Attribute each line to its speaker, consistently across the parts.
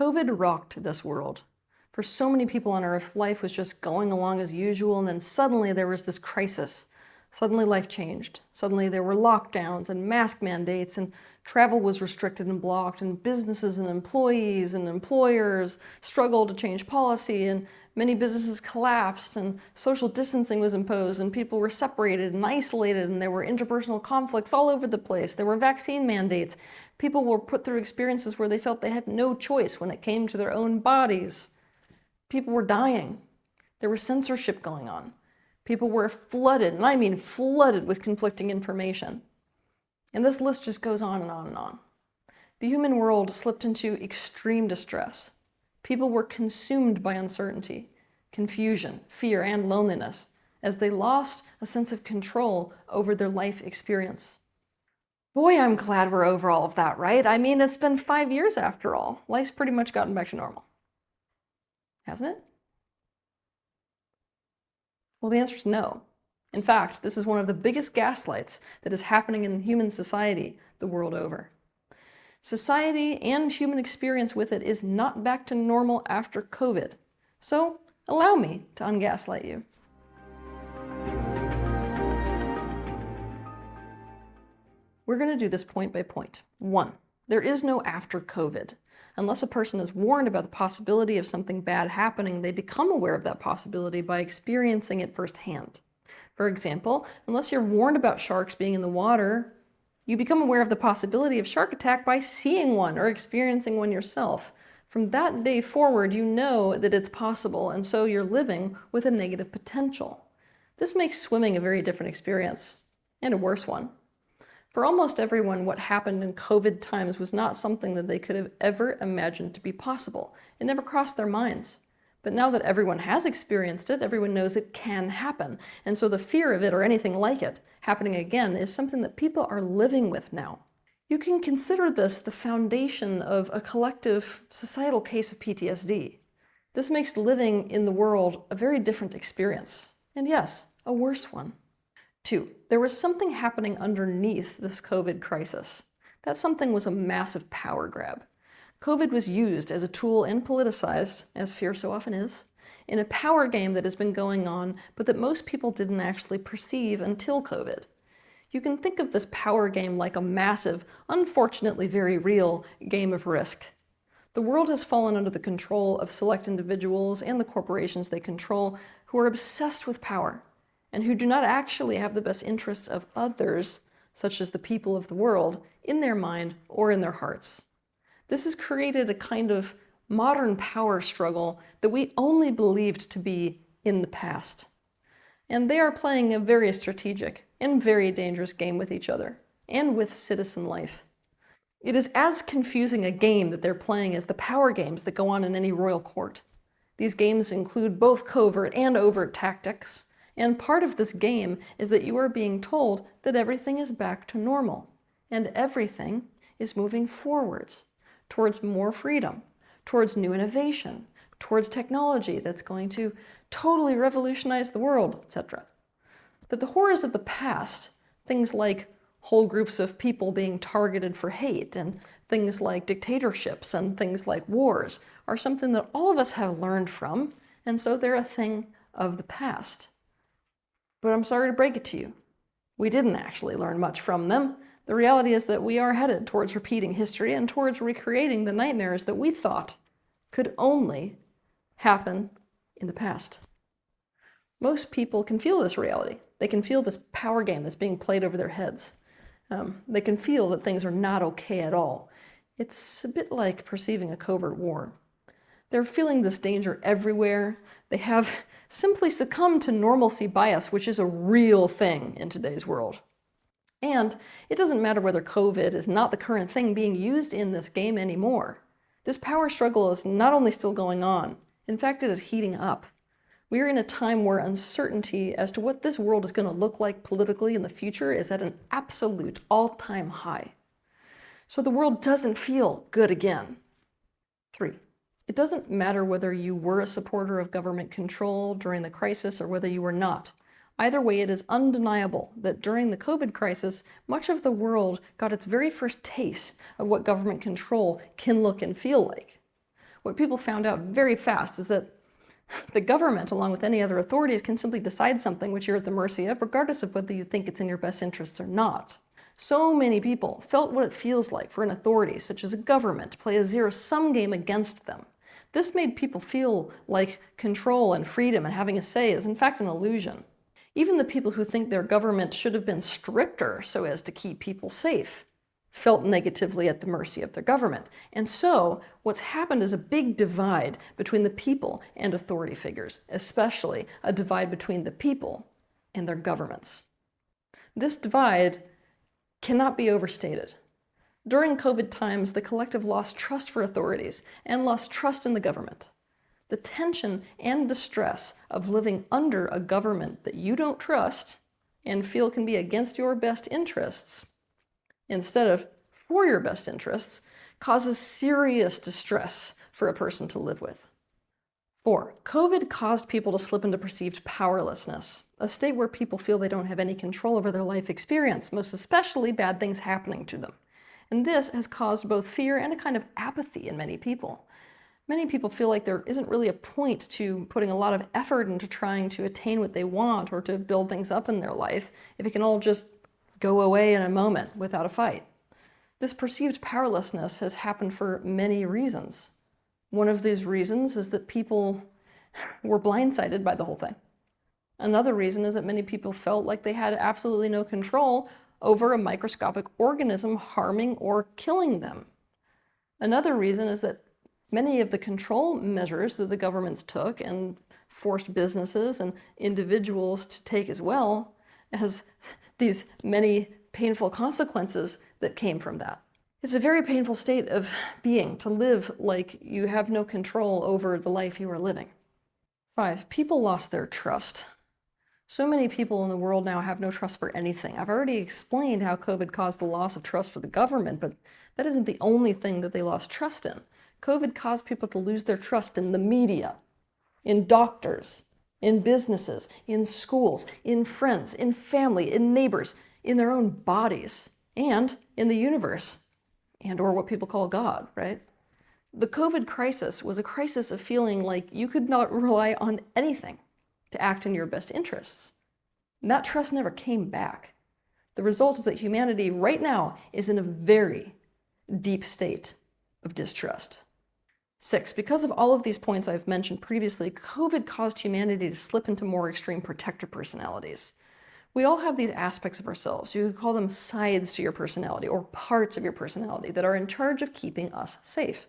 Speaker 1: COVID rocked this world. For so many people on Earth, life was just going along as usual, and then suddenly there was this crisis. Suddenly life changed. Suddenly there were lockdowns and mask mandates, and travel was restricted and blocked, and businesses and employees and employers struggled to change policy, and many businesses collapsed, and social distancing was imposed, and people were separated and isolated, and there were interpersonal conflicts all over the place. There were vaccine mandates. People were put through experiences where they felt they had no choice when it came to their own bodies. People were dying. There was censorship going on. People were flooded, and I mean flooded, with conflicting information. And this list just goes on and on and on. The human world slipped into extreme distress. People were consumed by uncertainty, confusion, fear, and loneliness as they lost a sense of control over their life experience. Boy, I'm glad we're over all of that, right? I mean, it's been 5 years after all. Life's pretty much gotten back to normal. Hasn't it? Well, the answer is no. In fact, this is one of the biggest gaslights that is happening in human society the world over. Society and human experience with it is not back to normal after COVID. So allow me to ungaslight you. We're going to do this point by point. 1. There is no after COVID. Unless a person is warned about the possibility of something bad happening, they become aware of that possibility by experiencing it firsthand. For example, unless you're warned about sharks being in the water, you become aware of the possibility of shark attack by seeing one or experiencing one yourself. From that day forward, you know that it's possible, and so you're living with a negative potential. This makes swimming a very different experience, and a worse one. For almost everyone, what happened in COVID times was not something that they could have ever imagined to be possible. It never crossed their minds. But now that everyone has experienced it, everyone knows it can happen. And so the fear of it, or anything like it, happening again is something that people are living with now. You can consider this the foundation of a collective societal case of PTSD. This makes living in the world a very different experience. And yes, a worse one. 2. There was something happening underneath this COVID crisis. That something was a massive power grab. COVID was used as a tool and politicized, as fear so often is, in a power game that has been going on, but that most people didn't actually perceive until COVID. You can think of this power game like a massive, unfortunately very real, game of Risk. The world has fallen under the control of select individuals and the corporations they control who are obsessed with power, and who do not actually have the best interests of others, such as the people of the world, in their mind or in their hearts. This has created a kind of modern power struggle that we only believed to be in the past. And they are playing a very strategic and very dangerous game with each other, and with citizen life. It is as confusing a game that they're playing as the power games that go on in any royal court. These games include both covert and overt tactics, and part of this game is that you are being told that everything is back to normal, and everything is moving forwards, towards more freedom, towards new innovation, towards technology that's going to totally revolutionize the world, etc. That the horrors of the past, things like whole groups of people being targeted for hate, and things like dictatorships and things like wars, are something that all of us have learned from, and so they're a thing of the past. But I'm sorry to break it to you. We didn't actually learn much from them. The reality is that we are headed towards repeating history and towards recreating the nightmares that we thought could only happen in the past. Most people can feel this reality. They can feel this power game that's being played over their heads. They can feel that things are not okay at all. It's a bit like perceiving a covert war. They're feeling this danger everywhere. They have simply succumbed to normalcy bias, which is a real thing in today's world. And it doesn't matter whether COVID is not the current thing being used in this game anymore. This power struggle is not only still going on, in fact, it is heating up. We are in a time where uncertainty as to what this world is going to look like politically in the future is at an absolute all-time high. So the world doesn't feel good again. 3. It doesn't matter whether you were a supporter of government control during the crisis or whether you were not. Either way, it is undeniable that during the COVID crisis, much of the world got its very first taste of what government control can look and feel like. What people found out very fast is that the government, along with any other authorities, can simply decide something which you're at the mercy of, regardless of whether you think it's in your best interests or not. So many people felt what it feels like for an authority, such as a government, to play a zero-sum game against them. This made people feel like control and freedom and having a say is in fact an illusion. Even the people who think their government should have been stricter so as to keep people safe felt negatively at the mercy of their government. And so what's happened is a big divide between the people and authority figures, especially a divide between the people and their governments. This divide cannot be overstated. During COVID times, the collective lost trust for authorities and lost trust in the government. The tension and distress of living under a government that you don't trust and feel can be against your best interests, instead of for your best interests, causes serious distress for a person to live with. 4. COVID caused people to slip into perceived powerlessness, a state where people feel they don't have any control over their life experience, most especially bad things happening to them. And this has caused both fear and a kind of apathy in many people. Many people feel like there isn't really a point to putting a lot of effort into trying to attain what they want or to build things up in their life if it can all just go away in a moment without a fight. This perceived powerlessness has happened for many reasons. One of these reasons is that people were blindsided by the whole thing. Another reason is that many people felt like they had absolutely no control over a microscopic organism harming or killing them. Another reason is that many of the control measures that the governments took and forced businesses and individuals to take as well has these many painful consequences that came from that. It's a very painful state of being, to live like you have no control over the life you are living. 5. People lost their trust. So many people in the world now have no trust for anything. I've already explained how COVID caused the loss of trust for the government, but that isn't the only thing that they lost trust in. COVID caused people to lose their trust in the media, in doctors, in businesses, in schools, in friends, in family, in neighbors, in their own bodies, and in the universe, and or what people call God, right? The COVID crisis was a crisis of feeling like you could not rely on anything to act in your best interests. And that trust never came back. The result is that humanity right now is in a very deep state of distrust. 6. Because of all of these points I've mentioned previously, COVID caused humanity to slip into more extreme protector personalities. We all have these aspects of ourselves. You could call them sides to your personality or parts of your personality that are in charge of keeping us safe.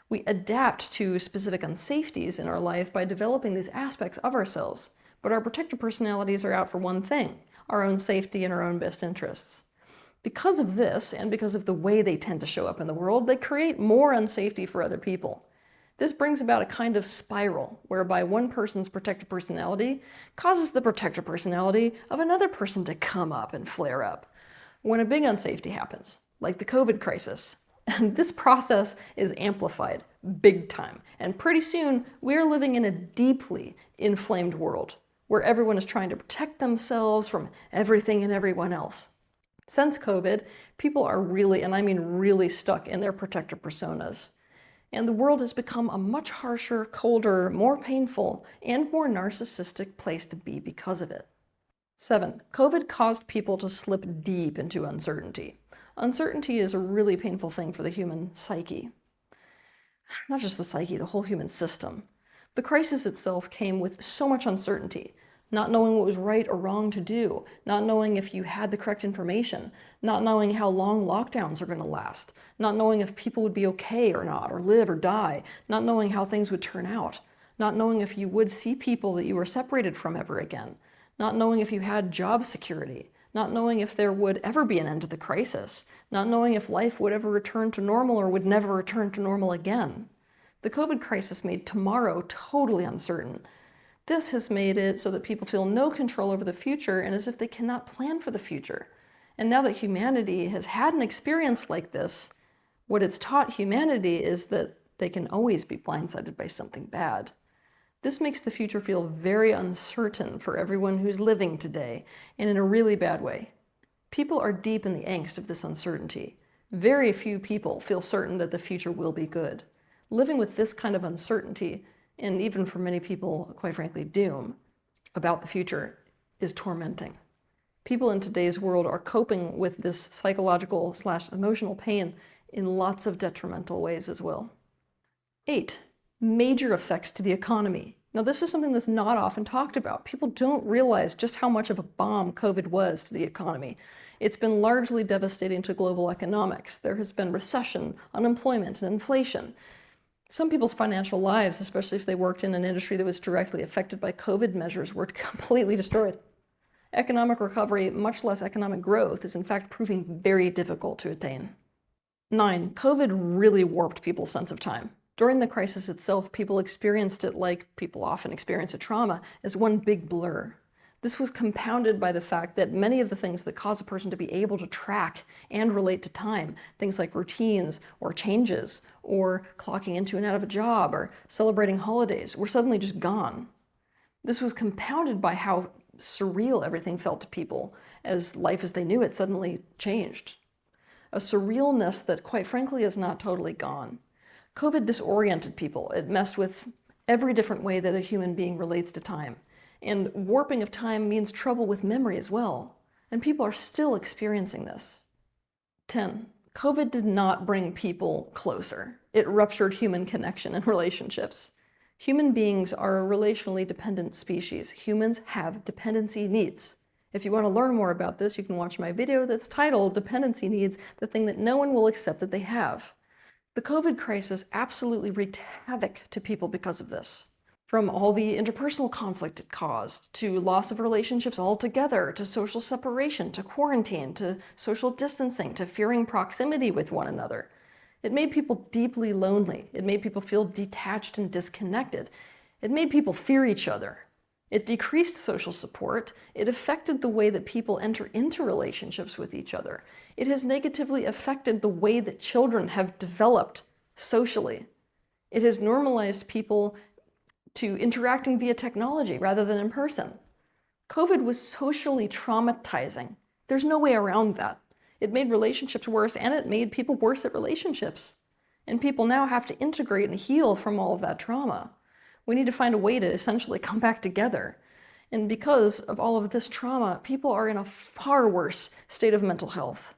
Speaker 1: We adapt to specific unsafeties in our life by developing these aspects of ourselves, but our protector personalities are out for one thing: our own safety and our own best interests. Because of this, and because of the way they tend to show up in the world, they create more unsafety for other people. This brings about a kind of spiral, whereby one person's protector personality causes the protector personality of another person to come up and flare up. When a big unsafety happens, like the COVID crisis, and this process is amplified big time. And pretty soon, we're living in a deeply inflamed world where everyone is trying to protect themselves from everything and everyone else. Since COVID, people are really, and I mean really, stuck in their protector personas. And the world has become a much harsher, colder, more painful, and more narcissistic place to be because of it. 7. COVID caused people to slip deep into uncertainty. Uncertainty is a really painful thing for the human psyche. Not just the psyche, the whole human system. The crisis itself came with so much uncertainty. Not knowing what was right or wrong to do, not knowing if you had the correct information, not knowing how long lockdowns are going to last, not knowing if people would be okay or not, or live or die, not knowing how things would turn out, not knowing if you would see people that you were separated from ever again, not knowing if you had job security, not knowing if there would ever be an end to the crisis, not knowing if life would ever return to normal or would never return to normal again. The COVID crisis made tomorrow totally uncertain. This has made it so that people feel no control over the future and as if they cannot plan for the future. And now that humanity has had an experience like this, what it's taught humanity is that they can always be blindsided by something bad. This makes the future feel very uncertain for everyone who's living today, and in a really bad way. People are deep in the angst of this uncertainty. Very few people feel certain that the future will be good. Living with this kind of uncertainty, and even for many people, quite frankly, doom about the future, is tormenting. People in today's world are coping with this psychological/emotional pain in lots of detrimental ways as well. 8, major effects to the economy. Now, this is something that's not often talked about. People don't realize just how much of a bomb COVID was to the economy. It's been largely devastating to global economics. There has been recession, unemployment, and inflation. Some people's financial lives, especially if they worked in an industry that was directly affected by COVID measures, were completely destroyed. Economic recovery, much less economic growth, is in fact proving very difficult to attain. 9, COVID really warped people's sense of time. During the crisis itself, people experienced it like people often experience a trauma, as one big blur. This was compounded by the fact that many of the things that cause a person to be able to track and relate to time, things like routines or changes, or clocking into and out of a job, or celebrating holidays, were suddenly just gone. This was compounded by how surreal everything felt to people, as life as they knew it suddenly changed. A surrealness that, quite frankly, is not totally gone. COVID disoriented people. It messed with every different way that a human being relates to time. And warping of time means trouble with memory as well. And people are still experiencing this. 10, COVID did not bring people closer. It ruptured human connection and relationships. Human beings are a relationally dependent species. Humans have dependency needs. If you want to learn more about this, you can watch my video that's titled Dependency Needs, the thing that no one will accept that they have. The COVID crisis absolutely wreaked havoc to people because of this. From all the interpersonal conflict it caused, to loss of relationships altogether, to social separation, to quarantine, to social distancing, to fearing proximity with one another. It made people deeply lonely. It made people feel detached and disconnected. It made people fear each other. It decreased social support. It affected the way that people enter into relationships with each other. It has negatively affected the way that children have developed socially. It has normalized people to interacting via technology rather than in person. COVID was socially traumatizing. There's no way around that. It made relationships worse, and it made people worse at relationships. And people now have to integrate and heal from all of that trauma. We need to find a way to essentially come back together. And because of all of this trauma, people are in a far worse state of mental health.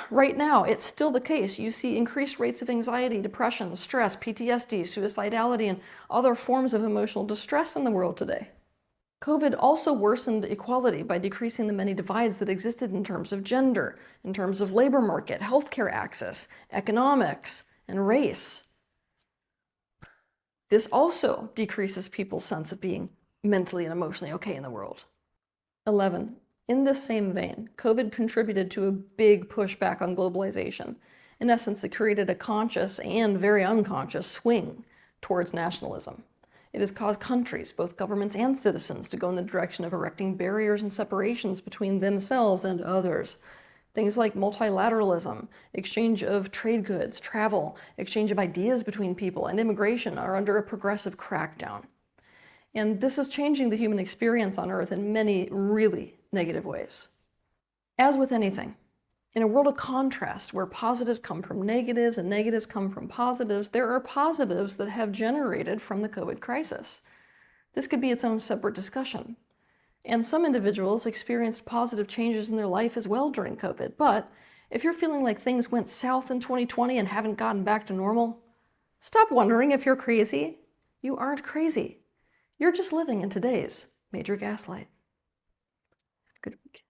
Speaker 1: Right now, it's still the case. You see increased rates of anxiety, depression, stress, PTSD, suicidality, and other forms of emotional distress in the world today. COVID also worsened equality by decreasing the many divides that existed in terms of gender, in terms of labor market, healthcare access, economics, and race. This also decreases people's sense of being mentally and emotionally okay in the world. 11. In this same vein, COVID contributed to a big pushback on globalization. In essence, it created a conscious and very unconscious swing towards nationalism. It has caused countries, both governments and citizens, to go in the direction of erecting barriers and separations between themselves and others. Things like multilateralism, exchange of trade goods, travel, exchange of ideas between people, and immigration are under a progressive crackdown. And this is changing the human experience on Earth in many really negative ways. As with anything, in a world of contrast where positives come from negatives and negatives come from positives, there are positives that have generated from the COVID crisis. This could be its own separate discussion. And some individuals experienced positive changes in their life as well during COVID. But if you're feeling like things went south in 2020 and haven't gotten back to normal, stop wondering if you're crazy. You aren't crazy. You're just living in today's major gaslight. Good week.